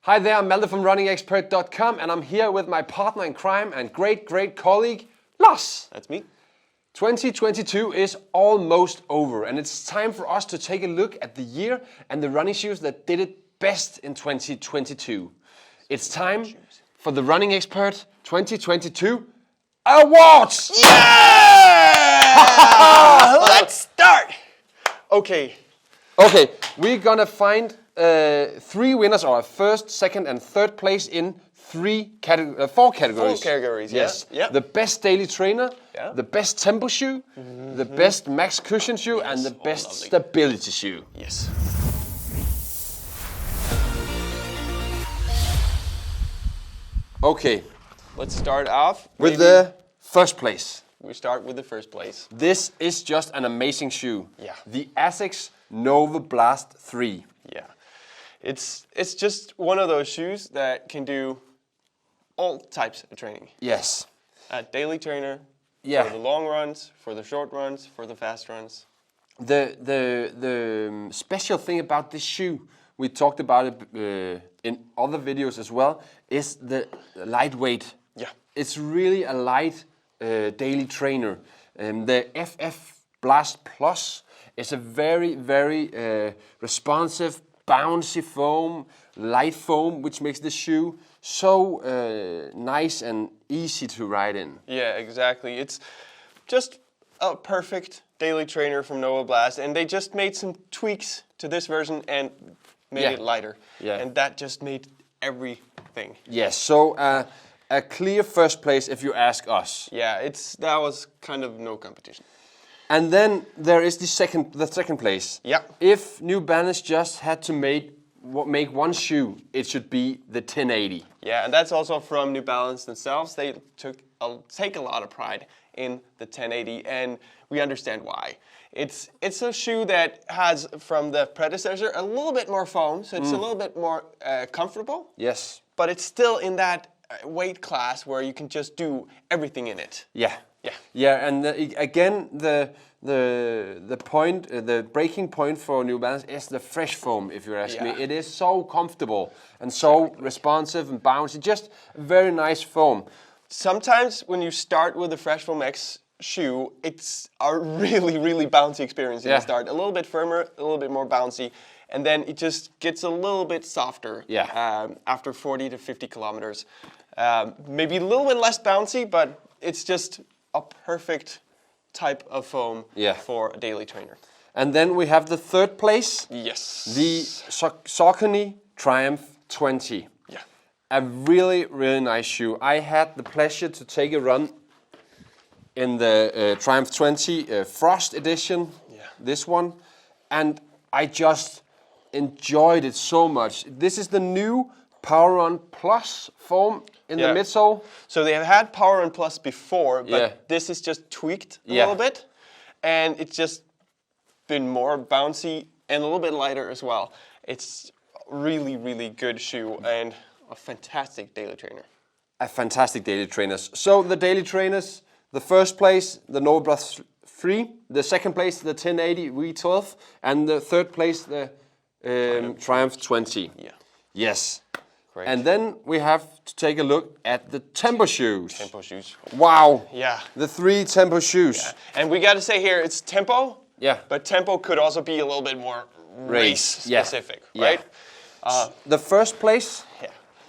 Hi there, I'm Malte from RunningXpert.com, and I'm here with my partner in crime and great colleague, Lars. That's me. 2022 is almost over, and it's time for us to take a look at the year and the running shoes that did it best in 2022. It's time for the Running Expert 2022 Awards! Yeah! Let's start! Okay, we're gonna find 3 winners, or first, second, and third place in 4 categories. 4 categories, yes. Yeah. The best daily trainer, Yeah. the best tempo shoe, the best max cushion shoe, and the best lovely. stability shoe. Yes. Okay, Let's start off with the first place. We start with the first place. This is just an amazing shoe. Yeah. The Asics Novablast 3. Yeah. It's just one of those shoes that can do all types of training. Yes. A daily trainer, Yeah. for the long runs, for the short runs, for the fast runs. The special thing about this shoe, we talked about it in other videos as well, is the lightweight. Yeah. It's really a light daily trainer. The FF Blast Plus is a very responsive, bouncy foam, light foam, which makes the shoe so nice and easy to ride in. Yeah, exactly. It's just a perfect daily trainer from Novablast, and they just made some tweaks to this version and made it lighter. Yeah. And that just made everything. Yes, so a clear first place if you ask us. Yeah, that was kind of no competition. And then there is the second place. Yeah. If New Balance just had to make one shoe, it should be the 1080. Yeah, and that's also from New Balance themselves. They take a lot of pride in the 1080, and we understand why. It's a shoe that has, from the predecessor, a little bit more foam, so it's a little bit more comfortable. Yes. But it's still in that weight class where you can just do everything in it. Yeah. Yeah. Yeah, and again, the point, the breaking point for New Balance is the fresh foam, if you ask me. It is so comfortable and so responsive and bouncy, just very nice foam. Sometimes when you start with the Fresh Foam X shoe, it's a really bouncy experience in the start. A little bit firmer, a little bit more bouncy, and then it just gets a little bit softer after 40 to 50 kilometers. Maybe a little bit less bouncy, but it's just a perfect type of foam for a daily trainer. And then we have the third place. Yes. The Saucony Triumph 20. Yeah. A really nice shoe. I had the pleasure to take a run in the Triumph 20 Frost Edition, this one, and I just enjoyed it so much. This is the new Power Run Plus foam in the midsole. So they have had Power Run Plus before, but this is just tweaked a little bit, and it's just been more bouncy and a little bit lighter as well. It's really good shoe and a fantastic daily trainer. A fantastic daily trainers. So the daily trainers, the first place, the Novablast 3, the second place, the 1080 V12, and the third place, the Triumph 20. Yeah. Yes. Great. And then we have to take a look at the tempo shoes. Tempo shoes. Wow. Yeah. The 3 tempo shoes. Yeah. And we got to say here, it's tempo. Yeah. But tempo could also be a little bit more race specific, right? The first place,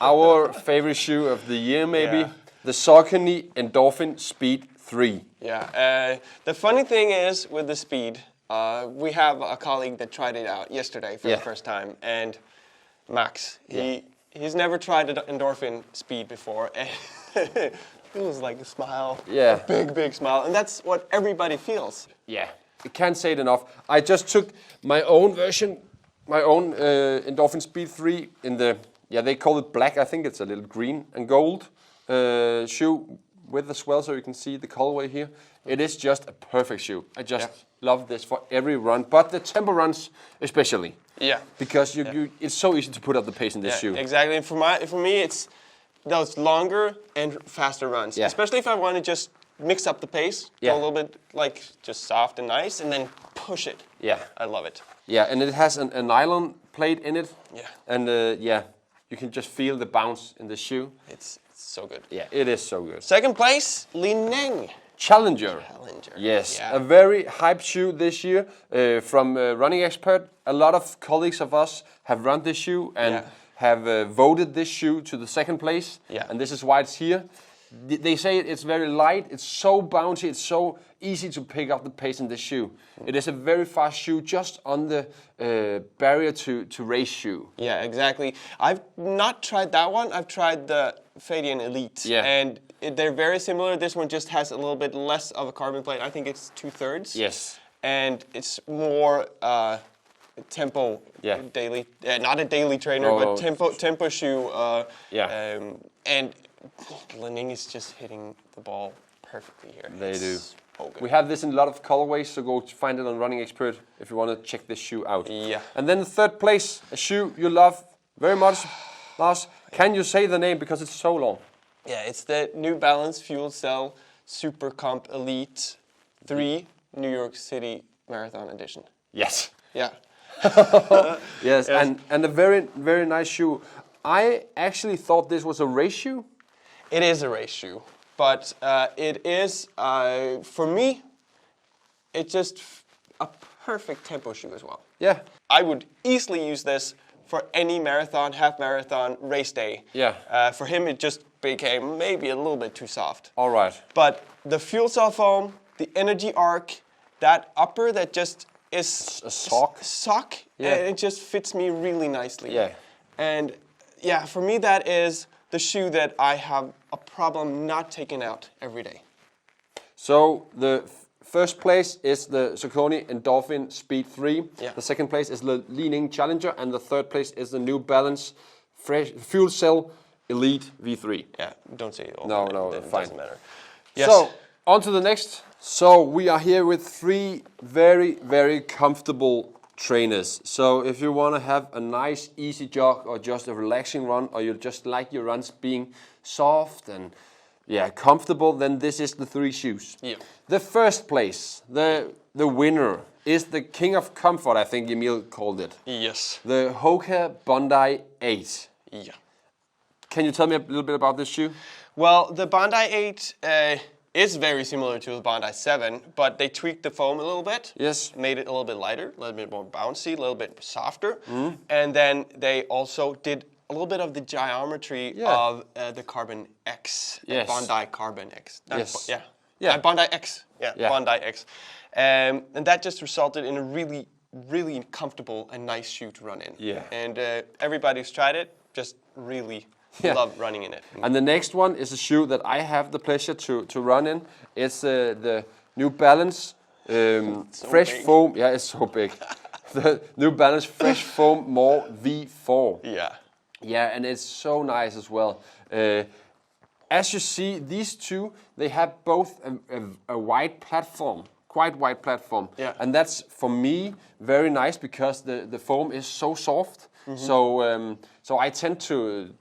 our favorite shoe of the year maybe, the Saucony Endorphin Speed 3. Yeah. The funny thing is with the Speed, we have a colleague that tried it out yesterday for the first time, and Max, he's never tried an Endorphin Speed before, and it was like a smile, a big smile, and that's what everybody feels. Yeah, I can't say it enough. I just took my own version, my own Endorphin Speed 3 in the, they call it black, I think it's a little green and gold shoe with as well, so you can see the colorway here. It is just a perfect shoe. I just love this for every run, but the tempo runs especially. Yeah. Because it's so easy to put up the pace in this shoe. Exactly. And for me, it's those longer and faster runs. Yeah. Especially if I want to just mix up the pace, go a little bit like just soft and nice, and then push it. Yeah. I love it. Yeah, and it has a nylon plate in it. Yeah. And You can just feel the bounce in the shoe. It's so good. Yeah, it is so good. Second place, Li-Ning. Challenger. Yes, Yeah. a very hyped shoe this year from RunningXpert. A lot of colleagues of us have run this shoe and have voted this shoe to the second place. Yeah. And this is why it's here. They say it's very light, it's so bouncy, it's so easy to pick up the pace in this shoe. It is a very fast shoe, just on the barrier to race shoe. Yeah, exactly. I've not tried that one. I've tried the Feidian Elite. Yeah. And they're very similar. This one just has a little bit less of a carbon plate. I think it's 2/3. Yes. And it's more tempo daily, not a daily trainer, but tempo shoe. And Li-Ning is just hitting the ball perfectly here. They do. So good. We have this in a lot of colorways, so go find it on RunningXpert if you want to check this shoe out. Yeah. And then the third place, a shoe you love very much, Lars. Can you say the name because it's so long? Yeah, it's the New Balance FuelCell SuperComp Elite 3 New York City Marathon Edition. Yes. Yeah. Yes, and a very, very nice shoe. I actually thought this was a race shoe. It is a race shoe, but it is, for me, it's just a perfect tempo shoe as well. Yeah. I would easily use this for any marathon, half marathon, race day. Yeah. For him, it just became maybe a little bit too soft. All right. But the FuelCell foam, the energy arc, that upper that just is a sock. Yeah. And it just fits me really nicely. Yeah. And yeah, for me, that is the shoe that I have a problem not taking out every day. So the first place is the Saucony Endorphin Speed 3. Yeah. The second place is the Li-Ning Challenger, and the third place is the New Balance FuelCell Elite V3. Yeah, don't say it all. No, it fine. doesn't matter. Yes. So on to the next. So we are here with 3 very, very comfortable trainers. So if you want to have a nice easy jog or just a relaxing run, or you just like your runs being soft and comfortable, then this is the 3 shoes. Yeah. The first place, the winner, is the king of comfort, I think Emil called it. Yes. The Hoka Bondi 8. Yeah. Can you tell me a little bit about this shoe? Well, the Bondi 8 is very similar to the Bondi 7, but they tweaked the foam a little bit. Yes. Made it a little bit lighter, a little bit more bouncy, a little bit softer. And then they also did a little bit of the geometry of the Carbon X. Yes. Bondi Carbon X. Yes. Bondi X. Yeah. Bondi X. And that just resulted in a really, really comfortable and nice shoe to run in. Yeah. And everybody who's tried it just really love running in it. And the next one is a shoe that I have the pleasure to run in. It's the New Balance Fresh big. Foam. Yeah, it's so big. The New Balance Fresh Foam More V4. Yeah. Yeah, and it's so nice as well. As you see, these two, they have both a wide platform, quite wide platform. Yeah. And that's, for me, very nice because the foam is so soft. So I tend to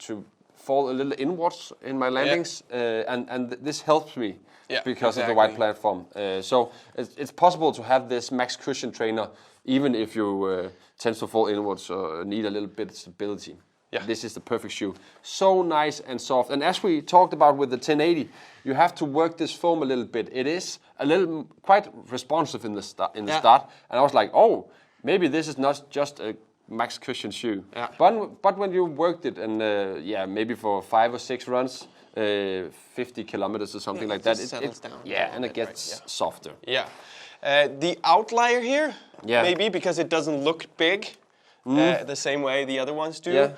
fall a little inwards in my landings, and this helps me because of the wide platform. So it's possible to have this max cushion trainer even if you tend to fall inwards or need a little bit of stability. Yeah. This is the perfect shoe. So nice and soft. And as we talked about with the 1080, you have to work this foam a little bit. It is a little quite responsive in the start. And I was like, oh, maybe this is not just a max cushion shoe. Yeah. But when you worked it and maybe for 5 or 6 runs, 50 kilometers or something like that, it settles down. Yeah, and it gets softer. Yeah. The outlier here, maybe because it doesn't look big the same way the other ones do,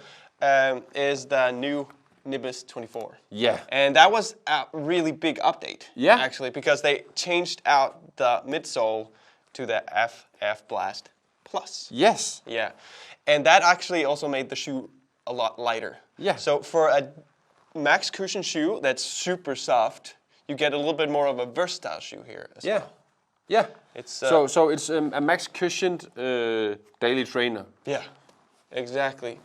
is the new Nimbus 24. Yeah. And that was a really big update, actually, because they changed out the midsole to the FF Blast Plus. Yes. Yeah. And that actually also made the shoe a lot lighter. Yeah. So for a max cushion shoe that's super soft, you get a little bit more of a versatile shoe here as well. Yeah. It's so it's a max cushioned daily trainer. Yeah, exactly.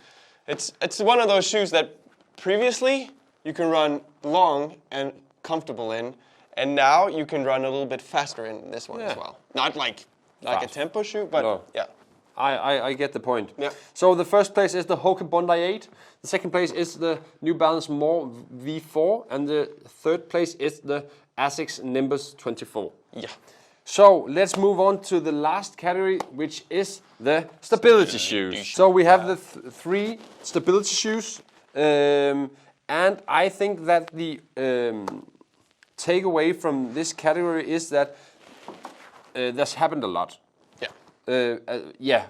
It's one of those shoes that previously you can run long and comfortable in, and now you can run a little bit faster in this one as well. Not like a tempo shoe, but I get the point. Yeah. So the first place is the Hoka Bondi 8. The second place is the New Balance More V4. And the third place is the Asics Nimbus 24. Yeah. So let's move on to the last category, which is the stability shoes. So we have the three stability shoes. And I think that the takeaway from this category is that that's happened a lot. Yeah.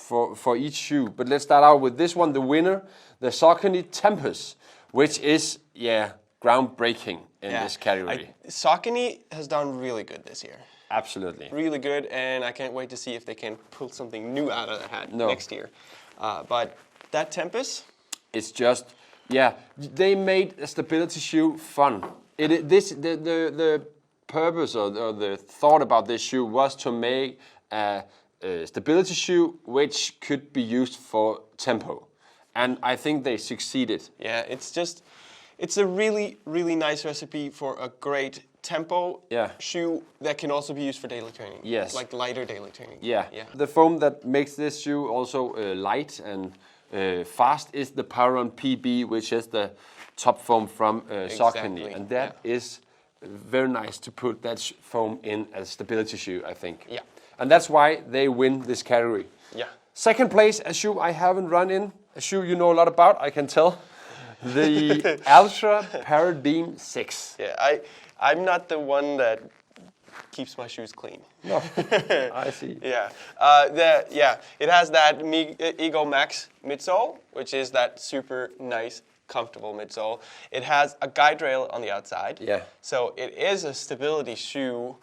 For each shoe. But let's start out with this one, the winner, the Saucony Tempus, which is, groundbreaking in this category. Saucony has done really good this year. Absolutely. Really good, and I can't wait to see if they can pull something new out of the hat next year. But that Tempus, it's just, they made a stability shoe fun. The purpose or the thought about this shoe was to make a stability shoe which could be used for tempo, and I think they succeeded. Yeah, it's a really, really nice recipe for a great tempo shoe that can also be used for daily training. Yes. Like lighter daily training. Yeah. The foam that makes this shoe also light and fast is the Paradigm PB, which is the top foam from Saucony, and that is very nice to put that foam in a stability shoe, I think. Yeah. And that's why they win this category. Yeah. Second place, a shoe I haven't run in, a shoe you know a lot about, I can tell. The Altra Paradigm 6. Yeah, I'm not the one that keeps my shoes clean. No, I see. Yeah. It has that Ego Max midsole, which is that super nice, comfortable midsole. It has a guide rail on the outside. Yeah. So it is a stability shoe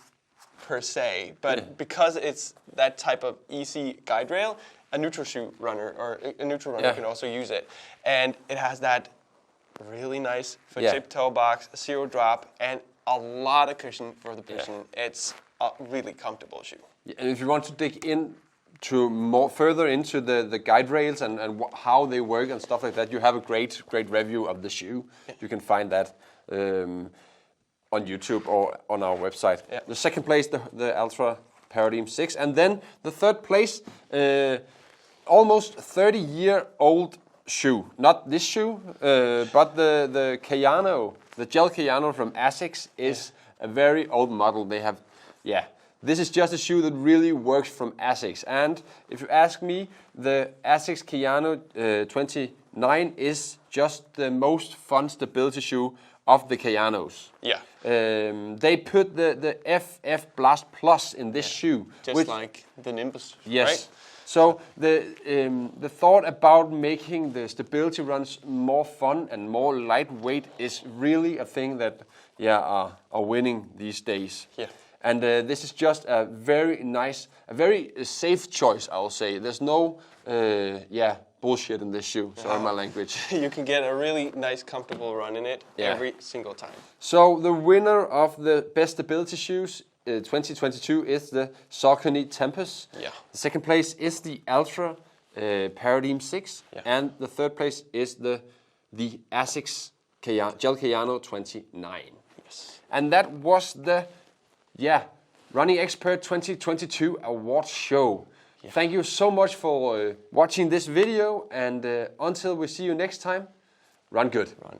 per se, but because it's that type of easy guide rail, a neutral shoe runner or a neutral runner can also use it. And it has that really nice foot-tip toe box, zero drop, and a lot of cushion for the person. It's a really comfortable shoe. Yeah, and if you want to dig into further into the guide rails and how they work and stuff like that, you have a great review of the shoe. Yeah. You can find that on YouTube or on our website. Yeah. The second place, the Altra Paradigm 6, and then the third place, almost 30-year-old shoe. Not this shoe, but the Kayano, the Gel-Kayano from Asics is a very old model. They have, this is just a shoe that really works from Asics. And if you ask me, the Asics Kayano 29 is just the most fun stability shoe of the Kayanos. Yeah. They put the FF Blast Plus in this shoe. Just like the Nimbus, yes. Right? So the thought about making the stability runs more fun and more lightweight is really a thing that are winning these days. Yeah. And this is just a very nice, a very safe choice, I will say. There's no bullshit in this shoe. Sorry my language. You can get a really nice, comfortable run in it every single time. So the winner of the best stability shoes 2022 is the Saucony Tempus. Yeah. The second place is the Altra Paradigm 6. Yeah. And the third place is the Asics Gel-Kayano 29. Yes. And that was the RunningXpert 2022 Awards show. Yeah. Thank you so much for watching this video, and until we see you next time, run good. Run.